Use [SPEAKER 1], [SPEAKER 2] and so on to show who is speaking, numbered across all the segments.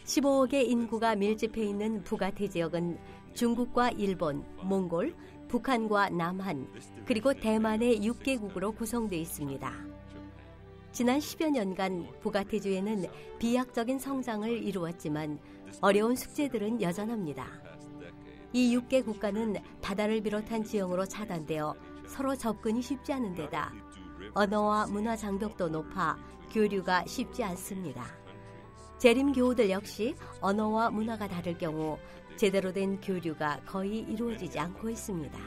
[SPEAKER 1] 15억의 인구가 밀집해 있는 북아태 지역은 중국과 일본, 몽골, 북한과 남한, 그리고 대만의 6개국으로 구성되어 있습니다. 지난 10여 년간 북아태주에는 비약적인 성장을 이루었지만 어려운 숙제들은 여전합니다. 이 6개 국가는 바다를 비롯한 지형으로 차단되어 서로 접근이 쉽지 않은 데다 언어와 문화 장벽도 높아 교류가 쉽지 않습니다. 재림 교우들 역시 언어와 문화가 다를 경우 제대로 된 교류가 거의 이루어지지 않고 있습니다.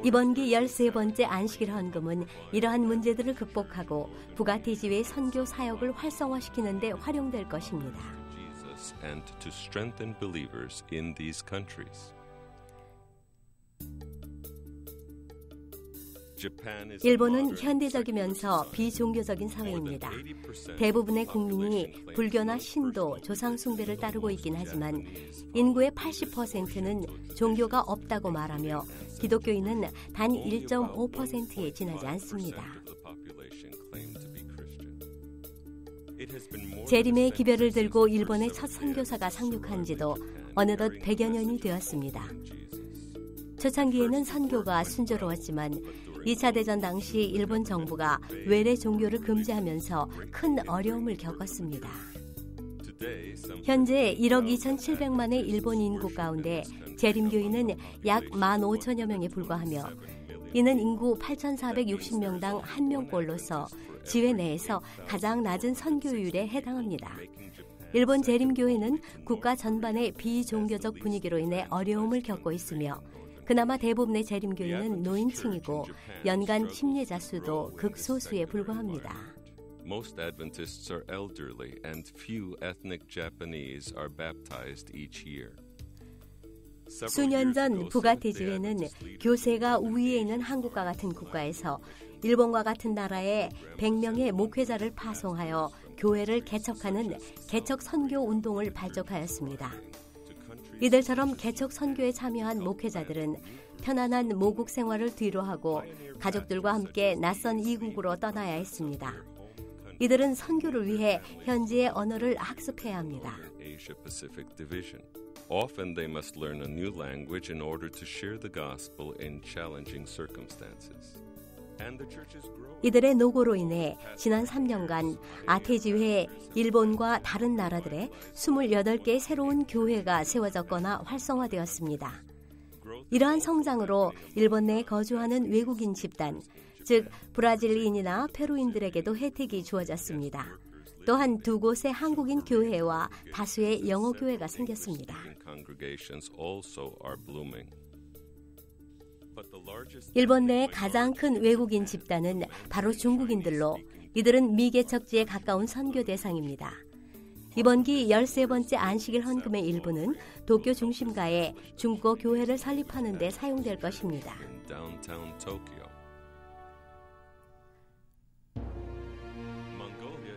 [SPEAKER 1] 이번 기 13번째 안식일 헌금은 이러한 문제들을 극복하고 북아태 지회의 선교 사역을 활성화시키는 데 활용될 것입니다. 일본은 현대적이면서 비종교적인 사회입니다. 대부분의 국민이 불교나 신도, 조상 숭배를 따르고 있긴 하지만 인구의 80%는 종교가 없다고 말하며 기독교인은 단 1.5%에 지나지 않습니다. 재림의 기별을 들고 일본의 첫 선교사가 상륙한 지도 어느덧 100여 년이 되었습니다. 초창기에는 선교가 순조로웠지만 2차 대전 당시 일본 정부가 외래 종교를 금지하면서 큰 어려움을 겪었습니다. 현재 1억 2,700만의 일본 인구 가운데 재림교인은 약 15,000여 명에 불과하며 이는 인구 8,460명당 1명꼴로서 지회 내에서 가장 낮은 선교율에 해당합니다. 일본 재림교회는 국가 전반의 비종교적 분위기로 인해 어려움을 겪고 있으며 그나마 대부분의 재림교인은 노인층이고 연간 침례자 수도 극소수에 불과합니다.
[SPEAKER 2] Most Adventists are elderly and few ethnic Japanese are baptized each year.
[SPEAKER 1] 수년 전 북아태 지회는 교세가 우위에 있는 한국과 같은 국가에서 일본과 같은 나라에 100명의 목회자를 파송하여 교회를 개척하는 개척 선교 운동을 발족하였습니다. 이들처럼 개척 선교에 참여한 목회자들은 편안한 모국 생활을 뒤로하고 가족들과 함께 낯선 이국으로 떠나야 했습니다. 이들은 선교를 위해 현지의 언어를 학습해야 합니다.
[SPEAKER 2] Often they must learn a new language in order to share the gospel in challenging circumstances.
[SPEAKER 1] 이들의 노고로 인해 지난 3년간 아태지회에 일본과 다른 나라들의 28개의 새로운 교회가 세워졌거나 활성화되었습니다. 이러한 성장으로 일본 내에 거주하는 외국인 집단, 즉 브라질리인이나 페루인들에게도 혜택이 주어졌습니다. 또한 두 곳의 한국인 교회와 다수의 영어 교회가 생겼습니다. 일본 내의 가장 큰 외국인 집단은 바로 중국인들로 이들은 미개척지에 가까운 선교 대상입니다. 이번 기 13번째 안식일 헌금의 일부는 도쿄 중심가에 중국어 교회를 설립하는 데 사용될 것입니다.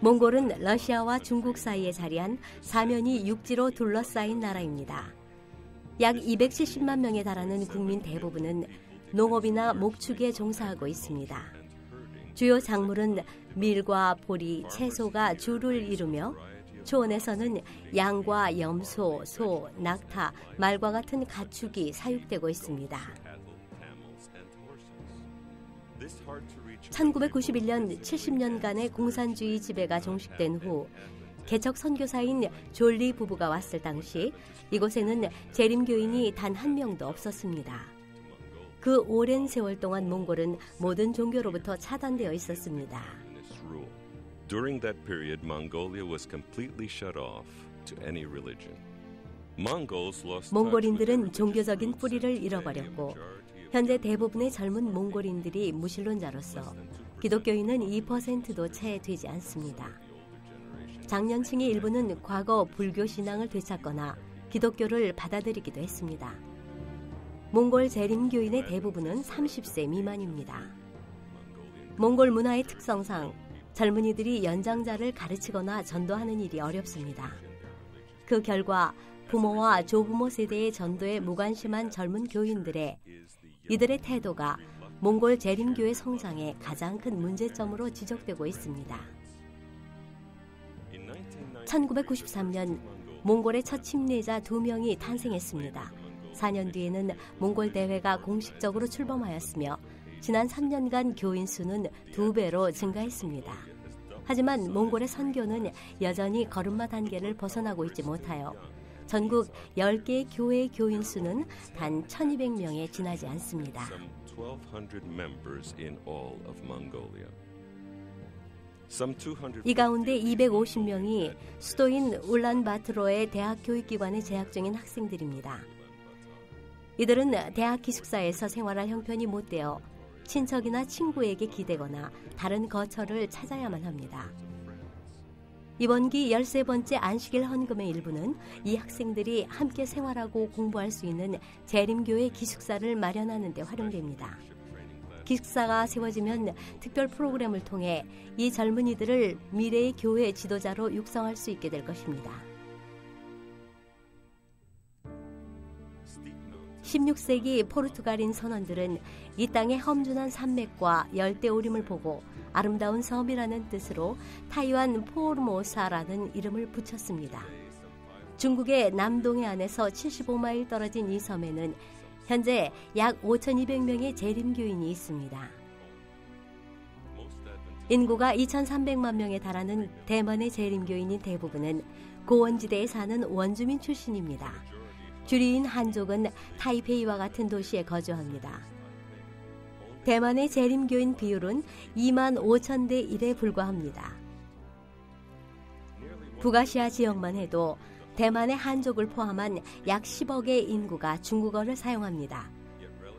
[SPEAKER 1] 몽골은 러시아와 중국 사이에 자리한 사면이 육지로 둘러싸인 나라입니다. 약 270만 명에 달하는 국민 대부분은 농업이나 목축에 종사하고 있습니다. 주요 작물은 밀과 보리, 채소가 주를 이루며 초원에서는 양과 염소, 소, 낙타, 말과 같은 가축이 사육되고 있습니다. 1991년 70년간의 공산주의 지배가 종식된 후 개척 선교사인 졸리 부부가 왔을 당시 이곳에는 재림교인이 단 한 명도 없었습니다. 그 오랜 세월 동안 몽골은 모든 종교로부터 차단되어 있었습니다.
[SPEAKER 2] During that period, Mongolia was completely shut off to any religion.
[SPEAKER 1] 몽골인들은 종교적인 뿌리를 잃어버렸고 현재 대부분의 젊은 몽골인들이 무신론자로서 기독교인은 2%도 채 되지 않습니다. 장년층의 일부는 과거 불교 신앙을 되찾거나 기독교를 받아들이기도 했습니다. 몽골 재림교인의 대부분은 30세 미만입니다. 몽골 문화의 특성상 젊은이들이 연장자를 가르치거나 전도하는 일이 어렵습니다. 그 결과 부모와 조부모 세대의 전도에 무관심한 젊은 교인들의 이들의 태도가 몽골 재림교의 성장의 가장 큰 문제점으로 지적되고 있습니다. 1993년 몽골의 첫 침례자 2명이 탄생했습니다. 4년 뒤에는 몽골 대회가 공식적으로 출범하였으며 지난 3년간 교인 수는 2배로 증가했습니다. 하지만 몽골의 선교는 여전히 걸음마 단계를 벗어나고 있지 못하여 전국 10개의 교회의 교인 수는 단 1,200명에 지나지 않습니다. 이 가운데 250명이 수도인 울란바토르의 대학 교육기관에 재학 중인 학생들입니다. 이들은 대학 기숙사에서 생활할 형편이 못 되어 친척이나 친구에게 기대거나 다른 거처를 찾아야만 합니다. 이번 기 13번째 안식일 헌금의 일부는 이 학생들이 함께 생활하고 공부할 수 있는 재림교회 기숙사를 마련하는 데 활용됩니다. 기숙사가 세워지면 특별 프로그램을 통해 이 젊은이들을 미래의 교회 지도자로 육성할 수 있게 될 것입니다. 16세기 포르투갈인 선원들은 이 땅의 험준한 산맥과 열대우림을 보고 아름다운 섬이라는 뜻으로 타이완 포르모사라는 이름을 붙였습니다. 중국의 남동해안에서 75마일 떨어진 이 섬에는 현재 약 5,200명의 재림교인이 있습니다. 인구가 2,300만 명에 달하는 대만의 재림교인인 대부분은 고원지대에 사는 원주민 출신입니다. 주류인 한족은 타이페이와 같은 도시에 거주합니다. 대만의 재림교인 비율은 2만 5천 대 1에 불과합니다. 북아시아 지역만 해도 대만의 한족을 포함한 약 10억의 인구가 중국어를 사용합니다.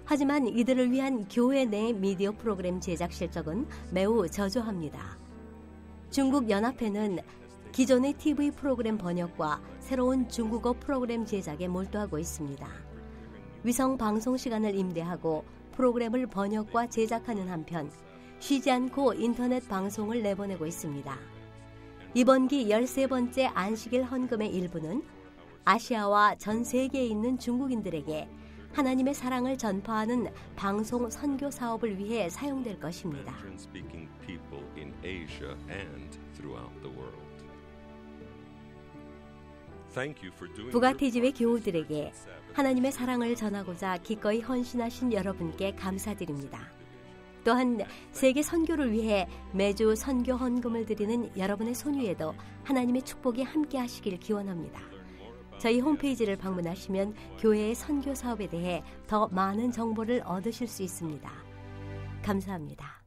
[SPEAKER 1] 하지만 이들을 위한 교회 내 미디어 프로그램 제작 실적은 매우 저조합니다. 중국 연합회는 기존의 TV 프로그램 번역과 새로운 중국어 프로그램 제작에 몰두하고 있습니다. 위성 방송 시간을 임대하고 프로그램을 번역과 제작하는 한편 쉬지 않고 인터넷 방송을 내보내고 있습니다. 이번 기 13번째 안식일 헌금의 일부는 아시아와 전 세계에 있는 중국인들에게 하나님의 사랑을 전파하는 방송 선교 사업을 위해 사용될 것입니다. 북아티지회 교우들에게 하나님의 사랑을 전하고자 기꺼이 헌신하신 여러분께 감사드립니다. 또한 세계 선교를 위해 매주 선교 헌금을 드리는 여러분의 손위에도 하나님의 축복이 함께 하시길 기원합니다. 저희 홈페이지를 방문하시면 교회의 선교 사업에 대해 더 많은 정보를 얻으실 수 있습니다. 감사합니다.